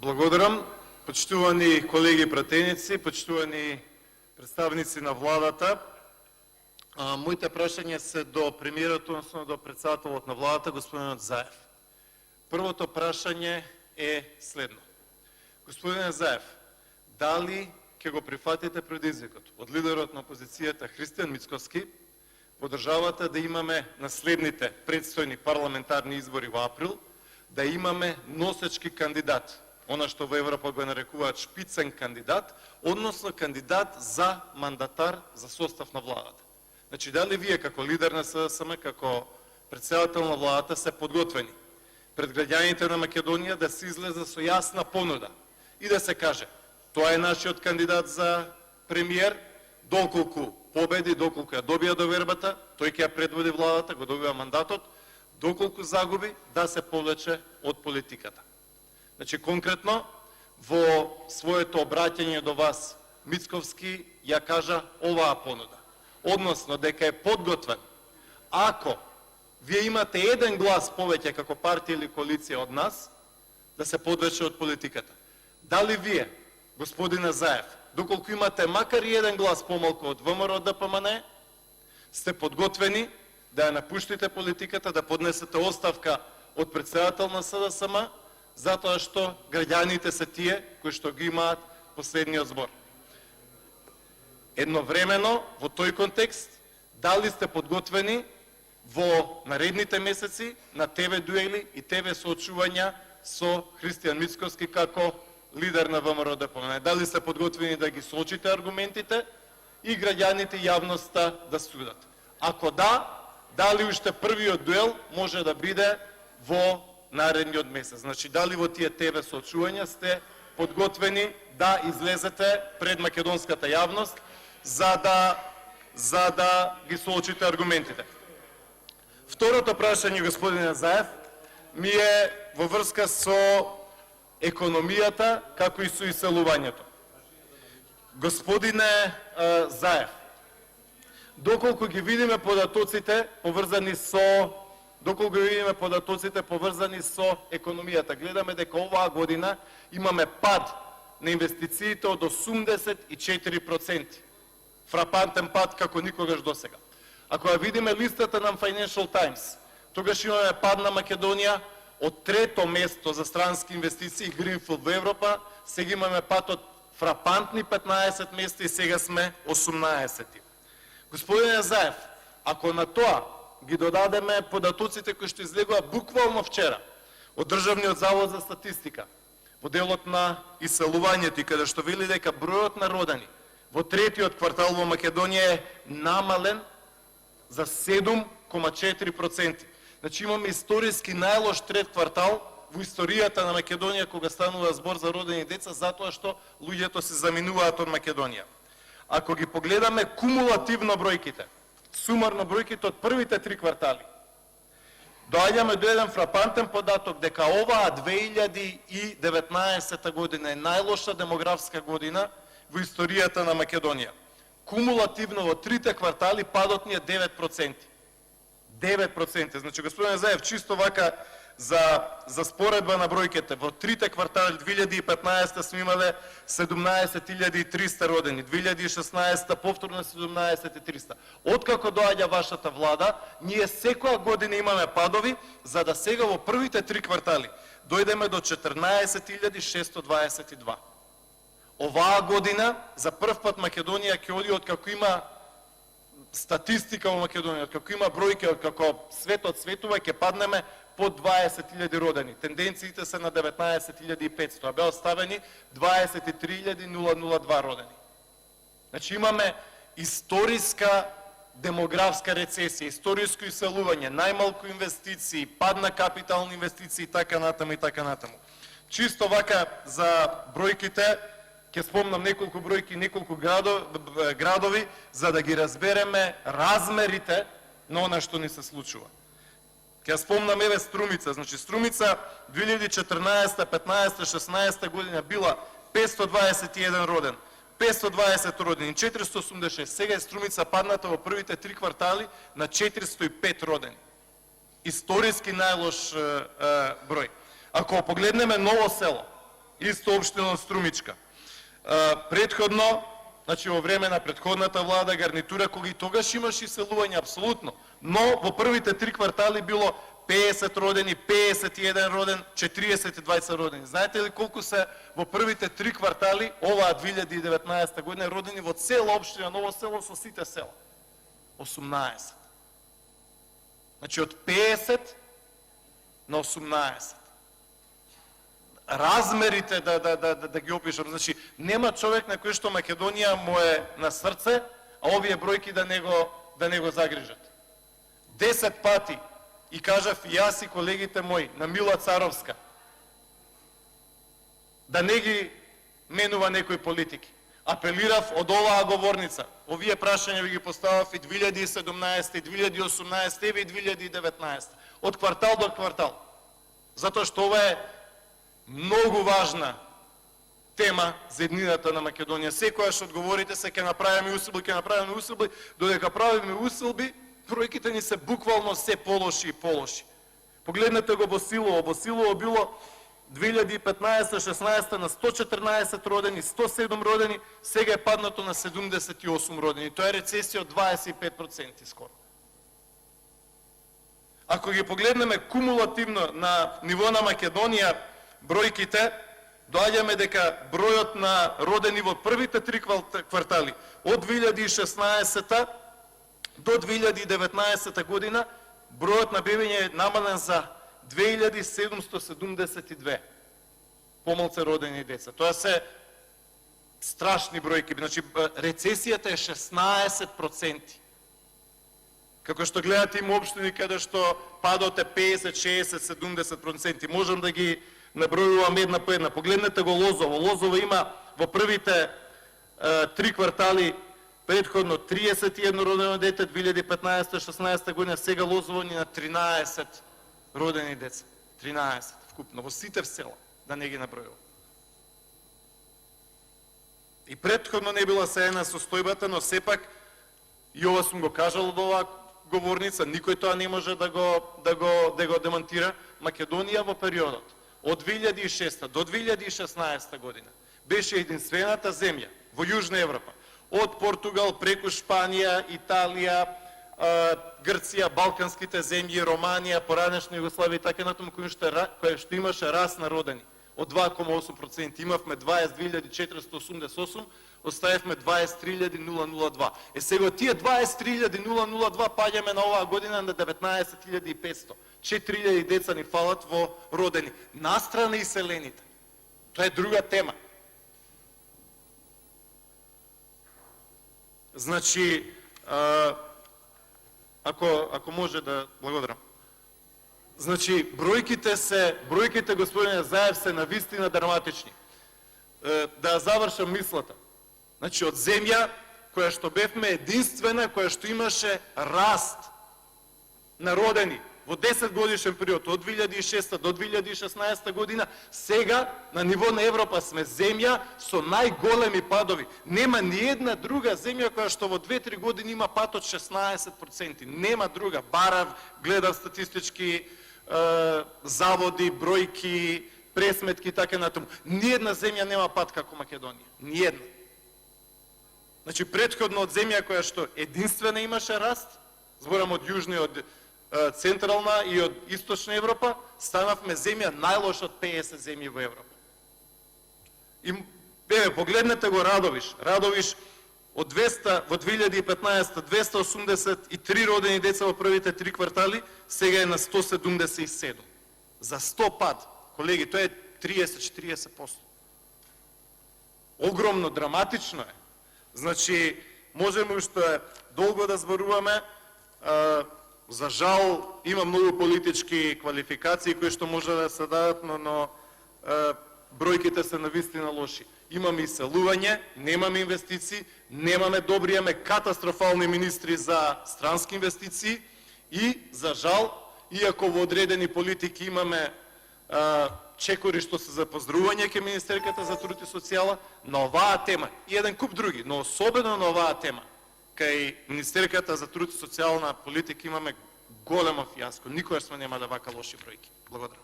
Благодарам. Почитувани колеги и пратеници, почитувани представници на владата, моите прашања се до премиерот, односно до председателот на владата, господинот Заев. Првото прашање е следно. Господине Заев, дали ќе го прифатите предизвикот од лидерот на опозицијата Христијан Мицкоски во државата да имаме наследните предстојни парламентарни избори во април, да имаме носечки кандидат, она што во Европа го нарекуваат шпицен кандидат, односно кандидат за мандатар за состав на владата. Значи, дали вие како лидер на СДСМ, како председател на владата се подготвени пред граѓаните на Македонија да се излезе со јасна понуда и да се каже: тоа е нашиот кандидат за премиер, доколку победи, доколку ја добија довербата, тој ќе ја предводи владата, го добива мандатот, доколку загуби, да се повлече од политиката. Значи, конкретно, во своето обраќање до вас, Мицковски ја кажа оваа понуда. Односно, дека е подготвен, ако вие имате еден глас повеќе како партија или коалиција од нас, да се подвлече од политиката. Дали вие, господине Заев, доколку имате макар и еден глас помалку од ВМРО ДПМН, сте подготвени да ја напуштите политиката, да поднесете оставка од председател на СДСМ, затоа што граѓаните се тие кои што ги имаат последниот збор. Едновремено, во тој контекст, дали сте подготвени во наредните месеци на ТВ дуели и ТВ соочувања со Христијан Мицкоски како лидер на ВМРО ДПМН? Дали сте подготвени да ги соочите аргументите и граѓаните и јавноста да судат? Ако да, дали уште првиот дуел може да биде во наредниот месец? Значи, дали во тие ТВ соочувања сте подготвени да излезете пред македонската јавност за да ги соочите аргументите? Второто прашање, господине Заев, ми е во врска со економијата, како и со иселувањето. Господине Заев, доколку ги видиме податоците поврзани со економијата, гледаме дека оваа година имаме пад на инвестициите од 84%. Фрапантен пад како никогаш досега. Ако ја видиме листата на Financial Times, тогаш имаме пад на Македонија од трето место за странски инвестиции, Greenfield во Европа, сега имаме пад од фрапантни 15 места и сега сме 18-ти. Господине Заев, ако на тоа ги додадеме податоците кои што излегува буквално вчера од Државниот завод за статистика, во делот на иселувањето и каде што вели дека бројот на родени во третиот квартал во Македонија е намален за 7,4%. Значи имаме историски најлош трет квартал во историјата на Македонија кога станува збор за родени деца, затоа што луѓето се заминуваат од Македонија. Ако ги погледаме кумулативно бројките, сумарно бројките од првите 3 квартали, доаѓаме до еден фрапантен податок дека оваа 2019 година е најлоша демографска година во историјата на Македонија. Кумулативно во трите квартали падот ни е 9%. 9%. Значи, господине Заев, чисто вака за споредба на бројките, во трите квартали 2015 сме имале 17.300 родени, 2016 повторно 17.300. Откако доаѓа вашата влада, ние секоја година имаме падови, за да сега во првите 3 квартали дојдеме до 14.622. Оваа година за прв пат Македонија ќе оди од како има статистика во Македонија, од како има бројки, од како светот светува, ќе паднеме под 20.000 родени. Тенденциите се на 19.500, а беа оставени 23.002 родени. Значи имаме историска демографска рецесија, историско иселување, најмалку инвестиции, пад на капитални инвестиции и така натаму и така натаму. Чисто вака за бројките, ќе спомнам неколку бројки, неколку градови, за да ги разбереме размерите на она што ни се случува. Ќе спомнам еве Струмица. Значи Струмица 2014, 15, 16 година била 521 роден, 520 родени, 486. Сега е Струмица падната во првите 3 квартали на 405 родени. Историски најлош број. Ако погледнеме Ново село, Исто општина Струмичка. Претходно, значи во време на претходната влада, гарнитура, кога и тогаш имаше иселување, апсолутно. Но во првите 3 квартали било 50 родени, 51 роден, 40 родени. Знаете ли колку се во првите 3 квартали, оваа 2019 година, родени во цела општина Ново село со сите села? 18. Значи од 50 на 18. Размерите да ги опишам. Значи, нема човек на кој што Македонија му е на срце, а овие бројки да не го загрижат. 10 пати, и кажав и јас и колегите мои, на Мила Царовска, да не ги менува некои политики. Апелирав од оваа говорница. Овие прашања ви ги поставав и 2017, и 2018, и 2019. Од квартал до квартал. Затоа што ова е многу важна тема за еднината на Македонија. Секојаш одговорите се ќе направиме усилби, додека правиме усилби, бројките ни се буквално се полоши и полоши. Погледнете го Босилово. Босилово било 2015-16 на 114 родени, 107 родени, сега е паднато на 78 родени. Тоа е рецесија од 25% скоро. Ако ги погледнеме кумулативно на ниво на Македонија, бројките, доаѓаме дека бројот на родени во првите 3 квартали од 2016 до 2019 година, бројот на бебиња е намален за 2772 помалце родени деца. Тоа се страшни бројки. Значи, рецесијата е 16%. Како што гледате, има општини каде што падот е 50, 60, 70%. Можам да ги набројувам една по една. Погледнете го Лозово. Лозово има во првите 3 квартали предходно 31 родено дете, 2015-16 година, сега Лозово ни на 13 родени деца. 13 вкупно, во сите села, да не ги набројувам. И предходно не била сеена состојбата, но сепак, и ова сум го кажал од оваа говорница, никој тоа не може да го демонтира. Македонија во периодот од 2006 до 2016 година беше единствената земја во Јужна Европа, од Португал преку Шпанија, Италија, Грција, Балканските земји, Романија, поранешна Југославија и така натаму, која што имаше раст на родени од 2,8%. Имавме 22.488, оставивме 23.002. Сега од тие 23.002 паѓаме на оваа година на 19.500. 4.000 деца ни фалат во родени. Настрана иселените. Тоа е друга тема. Значи, ако може да благодарам. Значи, бројките, господине Заев, се навистина драматични. Да завршам мислата. Значи, од земја која што бевме единствена, која што имаше раст на родени во 10 годишен период, од 2006 до 2016 година, сега на ниво на Европа сме земја со најголеми падови. Нема ни една друга земја која што во 2-3 години има пад од 16%. Нема друга. Барав, гледав статистички заводи, бројки, пресметки и така натаму. Ни една земја нема пад како Македонија. Ни една. Значи, претходно од земја која што единствена имаше раст, зборам од Јужна и од Централна и од Источна Европа, станавме земја најлоша од 50 земји во Европа. И погледнете го Радовиш. Радовиш од 200 во 2015 283 родени деца во првите 3 квартали, сега е на 177. За 100 пад. Колеги, тоа е 30-40%. Огромно, драматично е. Значи, можеме уште долго да зборуваме. За жал, има многу политички квалификации кои што може да се дадат, но бројките се навистина лоши. Имаме иселување, немаме инвестиции, немаме добри, имаме катастрофални министри за странски инвестиции и, за жал, иако во одредени политики имаме чекори што се за поздрување ке Министерката за труд и социјала, на оваа тема и еден куп други, но особено на оваа тема, кај Министерката за труд и социјална политика имаме големо фијаско. Никогаш сме нема да вака лоши бројки. Благодарам.